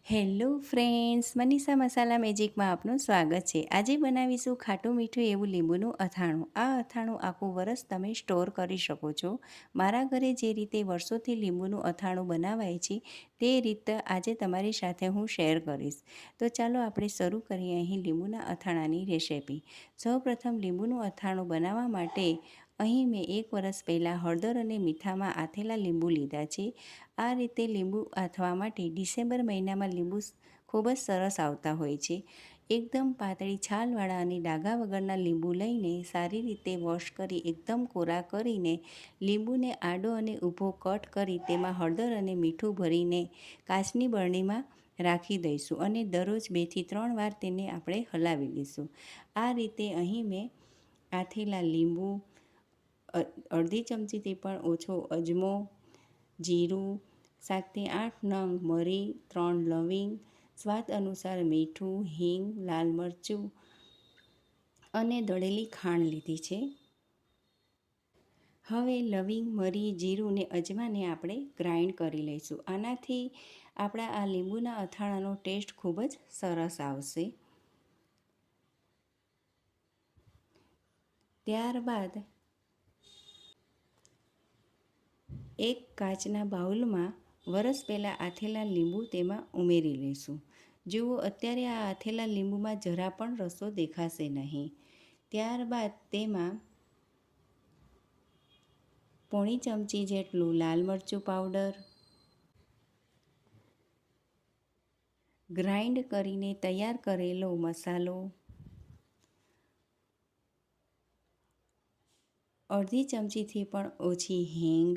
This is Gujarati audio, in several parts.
હેલો ફ્રેન્ડ્સ, મનીષા મસાલા મેજિકમાં આપનું સ્વાગત છે. આજે બનાવીશું ખાટું મીઠું એવું લીંબુનું અથાણું. આ અથાણું આખું વરસ તમે સ્ટોર કરી શકો છો. મારા ઘરે જે રીતે વર્ષોથી લીંબુનું અથાણું બનાવાય છે તે રીતે આજે તમારી સાથે હું શેર કરીશ. તો ચાલો આપણે શરૂ કરીએ અહીં લીંબુના અથાણાની રેસિપી. સૌપ્રથમ લીંબુનું અથાણું બનાવવા માટે અહીં મેં 1 વર્ષ પહેલાં હળદર અને મીઠામાં આથેલા લીંબુ લીધા છે. આ રીતે લીંબુ આથવા માટે ડિસેમ્બર મહિનામાં લીંબુ ખૂબ જ સરસ આવતા હોય છે. એકદમ પાતળી છાલવાળા અને ડાઘા વગરના લીંબુ લઈને સારી રીતે વોશ કરી એકદમ કોરા કરીને લીંબુને આડો અને ઊભો કટ કરી તેમાં હળદર અને મીઠું ભરીને કાચની બરણીમાં રાખી દઈશું અને દરરોજ 2 થી 3 વાર તેને આપણે હલાવી લઈશું. આ રીતે અહીં મેં આથેલા લીંબુ, અડધી ચમચીથી પણ ઓછો અજમો, જીરું, 7થી 8 નંગ મરી, 3 લવિંગ, સ્વાદ અનુસાર મીઠું, હિંગ, લાલ મરચું અને દળેલી ખાંડ લીધી છે. હવે લવિંગ, મરી, જીરું ને અજમાને આપણે ગ્રાઇન્ડ કરી લઈશું. આનાથી આપણા આ લીંબુના અથાણાનો ટેસ્ટ ખૂબ જ સરસ આવશે. ત્યારબાદ એક કાચના બાઉલમાં વરસ પહેલાં આથેલા લીંબુ તેમાં ઉમેરી લઈશું. જુઓ, અત્યારે આ આથેલા લીંબુમાં જરા પણ રસો દેખાશે નહીં. ત્યારબાદ તેમાં પોણી ચમચી જેટલું લાલ મરચું પાવડર, ગ્રાઇન્ડ કરીને તૈયાર કરેલો મસાલો, અડધી ચમચીથી પણ ઓછી હિંગ,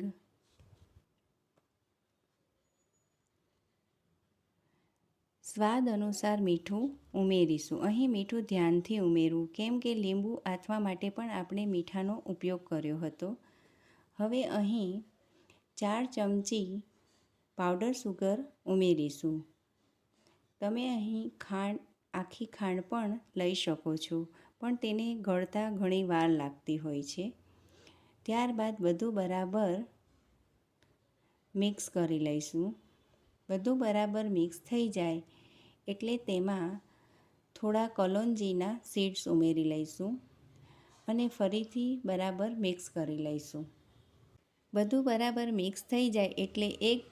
સ્વાદ અનુસાર મીઠું ઉમેરીશું. અહીં મીઠું ધ્યાનથી ઉમેરવું, કેમ કે લીંબુ આથવા માટે પણ આપણે મીઠાનો ઉપયોગ કર્યો હતો. હવે અહીં 4 ચમચી પાવડર સુગર ઉમેરીશું. તમે અહીં આખી ખાંડ પણ લઈ શકો છો, પણ તેને ગળતા ઘણી વાર લાગતી હોય છે. ત્યારબાદ બધું બરાબર મિક્સ કરી લઈશું. બધું બરાબર મિક્સ થઈ જાય એટલે તેમાં થોડા કલોંજીના સીડ્સ ઉમેરી લઈશું અને ફરીથી બરાબર મિક્સ કરી લઈશું. બધું બરાબર મિક્સ થઈ જાય એટલે એક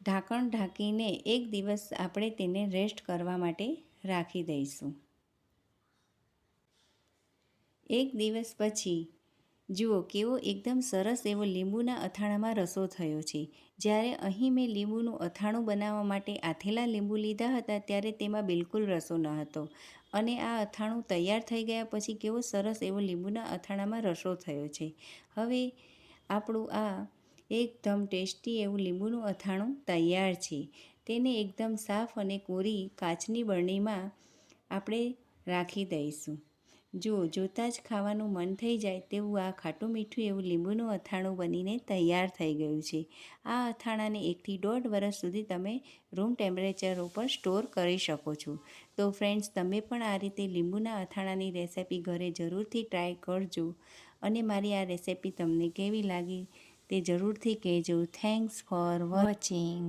ઢાંકણ ઢાંકીને 1 દિવસ આપણે તેને રેસ્ટ કરવા માટે રાખી દઈશું. 1 દિવસ પછી જુઓ, કેવો એકદમ સરસ એવો લીંબુના અથાણામાં રસો થયો છે. જ્યારે અહીં મેં લીંબુનું અથાણું બનાવવા માટે આથેલા લીંબુ લીધા હતા ત્યારે તેમાં બિલકુલ રસો ન હતો અને આ અથાણું તૈયાર થઈ ગયા પછી કેવો સરસ એવો લીંબુના અથાણામાં રસો થયો છે. હવે આપણું આ એકદમ ટેસ્ટી એવું લીંબુનું અથાણું તૈયાર છે. તેને એકદમ સાફ અને કોરી કાચની બરણીમાં આપણે રાખી દઈશું. જુઓ, જોતાં જ ખાવાનું મન થઈ જાય તેવું આ ખાટું મીઠું એવું લીંબુનું અથાણું બનીને તૈયાર થઈ ગયું છે. આ અથાણાને 1 થી 1.5 વર્ષ સુધી તમે રૂમ ટેમ્પરેચર ઉપર સ્ટોર કરી શકો છો. તો ફ્રેન્ડ્સ, તમે પણ આ રીતે લીંબુના અથાણાની રેસિપી ઘરે જરૂરથી ટ્રાય કરજો અને મારી આ રેસિપી તમને કેવી લાગી તે જરૂરથી કહેજો. Thanks for watching.